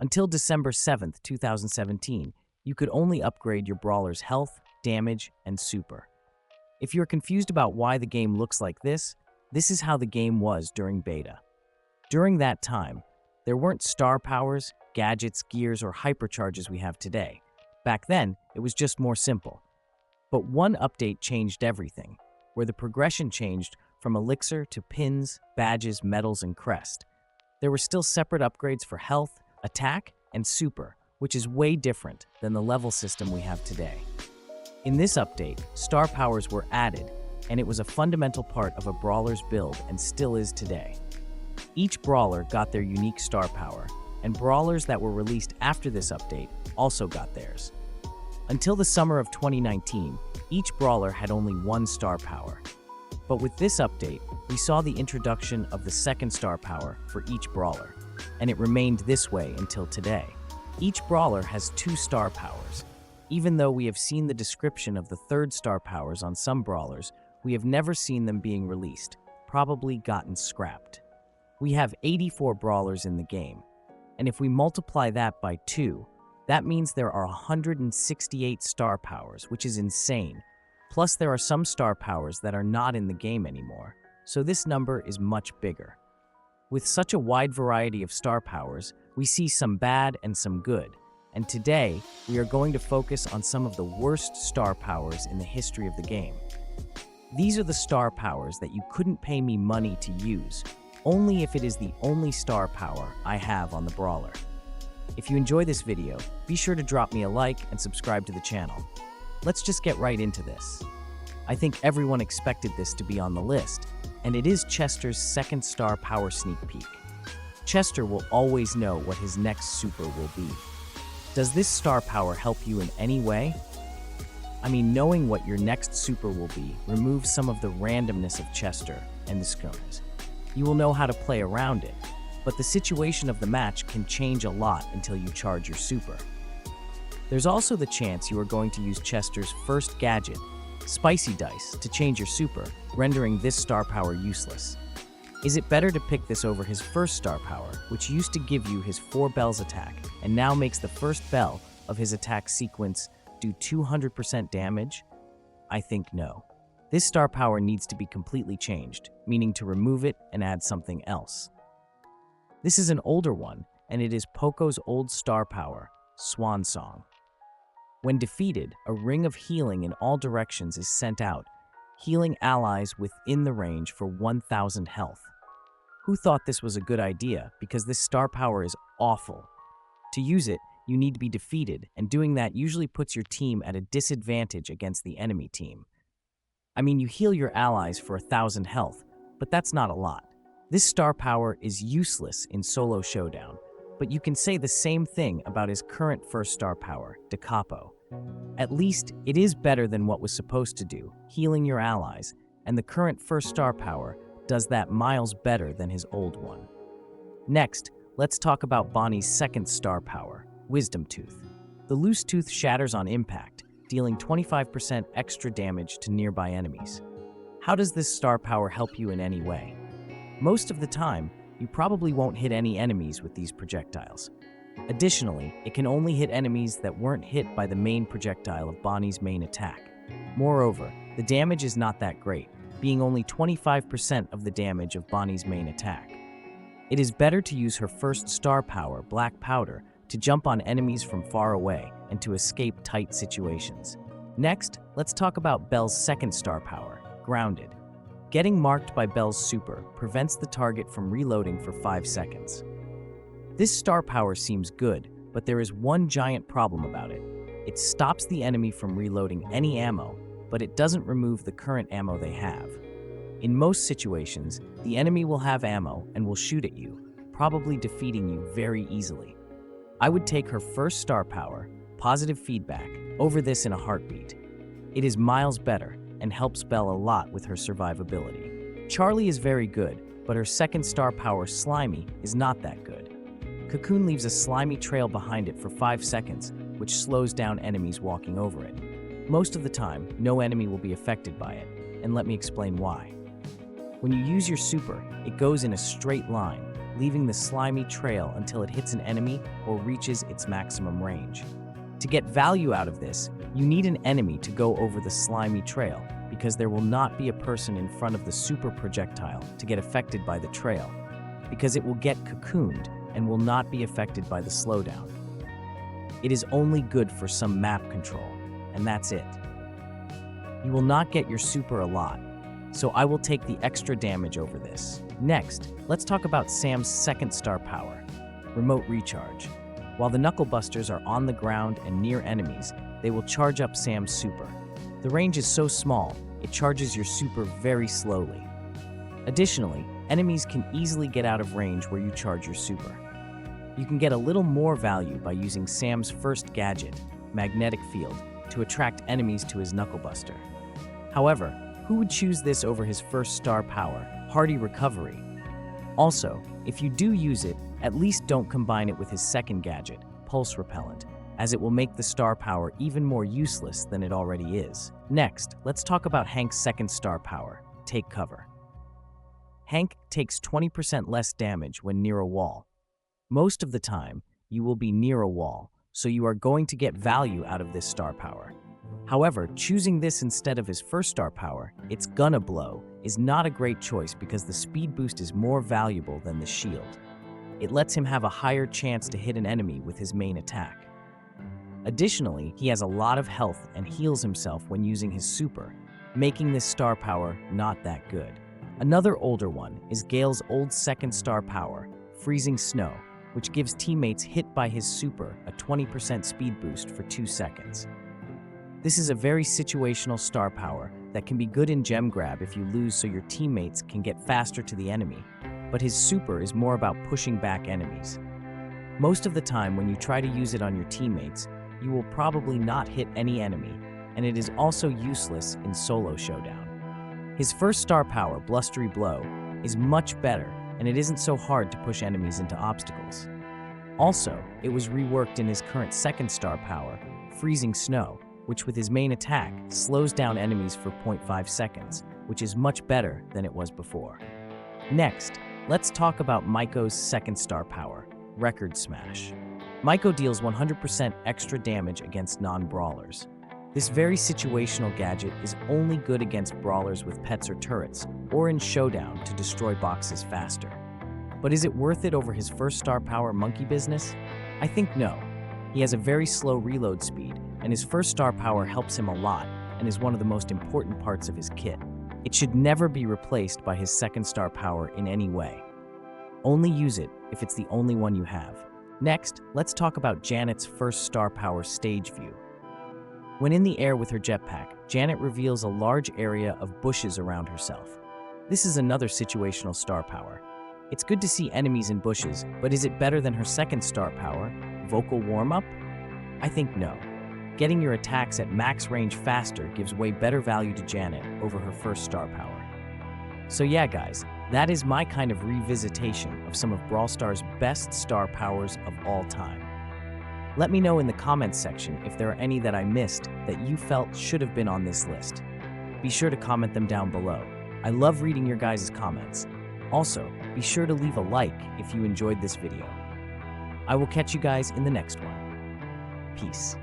Until December 7th, 2017, you could only upgrade your brawler's health, damage, and super. If you're confused about why the game looks like this is how the game was during beta. During that time, there weren't star powers, gadgets, gears, or hypercharges we have today. Back then, it was just more simple. But one update changed everything, where the progression changed from elixir to pins, badges, medals, and crest. There were still separate upgrades for health, attack, and super, which is way different than the level system we have today. In this update, star powers were added, and it was a fundamental part of a brawler's build and still is today. Each brawler got their unique star power, and brawlers that were released after this update also got theirs. Until the summer of 2019, each brawler had only one star power. But with this update, we saw the introduction of the second star power for each brawler, and it remained this way until today. Each brawler has 2 star powers. Even though we have seen the description of the third star powers on some brawlers, we have never seen them being released, probably gotten scrapped. We have 84 brawlers in the game, and if we multiply that by 2, that means there are 168 star powers, which is insane. Plus, there are some star powers that are not in the game anymore, so this number is much bigger. With such a wide variety of star powers, we see some bad and some good, and today we are going to focus on some of the worst star powers in the history of the game. These are the star powers that you couldn't pay me money to use, only if it is the only star power I have on the brawler. If you enjoy this video, be sure to drop me a like and subscribe to the channel. Let's just get right into this. I think everyone expected this to be on the list, and it is Chester's second star power sneak peek. Chester will always know what his next super will be. Does this star power help you in any way? I mean, knowing what your next super will be removes some of the randomness of Chester and the scrims. You will know how to play around it, but the situation of the match can change a lot until you charge your super. There's also the chance you are going to use Chester's first gadget, Spicy Dice, to change your super, rendering this star power useless. Is it better to pick this over his first star power, which used to give you his 4 bells attack, and now makes the first bell of his attack sequence do 200% damage? I think no. This star power needs to be completely changed, meaning to remove it and add something else. This is an older one, and it is Poco's old star power, Swan Song. When defeated, a ring of healing in all directions is sent out, healing allies within the range for 1,000 health. Who thought this was a good idea, because this star power is awful. To use it, you need to be defeated, and doing that usually puts your team at a disadvantage against the enemy team. I mean, you heal your allies for 1,000 health, but that's not a lot. This star power is useless in solo showdown, but you can say the same thing about his current first star power, Da Capo. At least, it is better than what was supposed to do, healing your allies, and the current first star power does that miles better than his old one. Next, let's talk about Bonnie's second star power, Wisdom Tooth. The loose tooth shatters on impact, dealing 25% extra damage to nearby enemies. How does this star power help you in any way? Most of the time, you probably won't hit any enemies with these projectiles. Additionally, it can only hit enemies that weren't hit by the main projectile of Bonnie's main attack. Moreover, the damage is not that great, being only 25% of the damage of Bonnie's main attack. It is better to use her first star power, Black Powder, to jump on enemies from far away and to escape tight situations. Next, let's talk about Belle's second star power, Grounded. Getting marked by Belle's super prevents the target from reloading for 5 seconds. This star power seems good, but there is one giant problem about it. It stops the enemy from reloading any ammo, but it doesn't remove the current ammo they have. In most situations, the enemy will have ammo and will shoot at you, probably defeating you very easily. I would take her first star power, Positive Feedback, over this in a heartbeat. It is miles better and helps Belle a lot with her survivability. Charlie is very good, but her second star power, Slimy, is not that good. Cocoon leaves a slimy trail behind it for 5 seconds, which slows down enemies walking over it. Most of the time, no enemy will be affected by it, and let me explain why. When you use your super, it goes in a straight line, leaving the slimy trail until it hits an enemy or reaches its maximum range. To get value out of this, you need an enemy to go over the slimy trail, because there will not be a person in front of the super projectile to get affected by the trail, because it will get cocooned and will not be affected by the slowdown. It is only good for some map control, and that's it. You will not get your super a lot, so I will take the extra damage over this. Next, let's talk about Sam's second star power, Remote Recharge. While the Knuckle Busters are on the ground and near enemies, they will charge up Sam's super. The range is so small, it charges your super very slowly. Additionally, enemies can easily get out of range where you charge your super. You can get a little more value by using Sam's first gadget, Magnetic Field, to attract enemies to his Knuckle Buster. However, who would choose this over his first star power, Hardy Recovery? Also, if you do use it, at least don't combine it with his second gadget, Pulse Repellent, as it will make the star power even more useless than it already is. Next, let's talk about Hank's second star power, Take Cover. Hank takes 20% less damage when near a wall. Most of the time, you will be near a wall, so you are going to get value out of this star power. However, choosing this instead of his first star power, It's Gonna Blow, is not a great choice because the speed boost is more valuable than the shield. It lets him have a higher chance to hit an enemy with his main attack. Additionally, he has a lot of health and heals himself when using his super, making this star power not that good. Another older one is Gale's old second star power, Freezing Snow, which gives teammates hit by his super a 20% speed boost for 2 seconds. This is a very situational star power that can be good in gem grab if you lose so your teammates can get faster to the enemy, but his super is more about pushing back enemies. Most of the time when you try to use it on your teammates, you will probably not hit any enemy, and it is also useless in solo showdown. His first star power, Blustery Blow, is much better, and it isn't so hard to push enemies into obstacles. Also, it was reworked in his current second star power, Freezing Snow, which with his main attack slows down enemies for 0.5 seconds, which is much better than it was before. Next, let's talk about Maiko's second star power, Record Smash. Maiko deals 100% extra damage against non-brawlers. This very situational gadget is only good against brawlers with pets or turrets, or in showdown to destroy boxes faster. But is it worth it over his first star power, Monkey Business? I think no. He has a very slow reload speed, and his first star power helps him a lot and is one of the most important parts of his kit. It should never be replaced by his second star power in any way. Only use it if it's the only one you have. Next, let's talk about Janet's first star power, Stage View. When in the air with her jetpack, Janet reveals a large area of bushes around herself. This is another situational star power. It's good to see enemies in bushes, but is it better than her second star power, Vocal Warm-Up? I think no. Getting your attacks at max range faster gives way better value to Janet over her first star power. So yeah guys, that is my kind of revisitation of some of Brawl Stars' best star powers of all time. Let me know in the comments section if there are any that I missed that you felt should have been on this list. Be sure to comment them down below. I love reading your guys' comments. Also, be sure to leave a like if you enjoyed this video. I will catch you guys in the next one. Peace.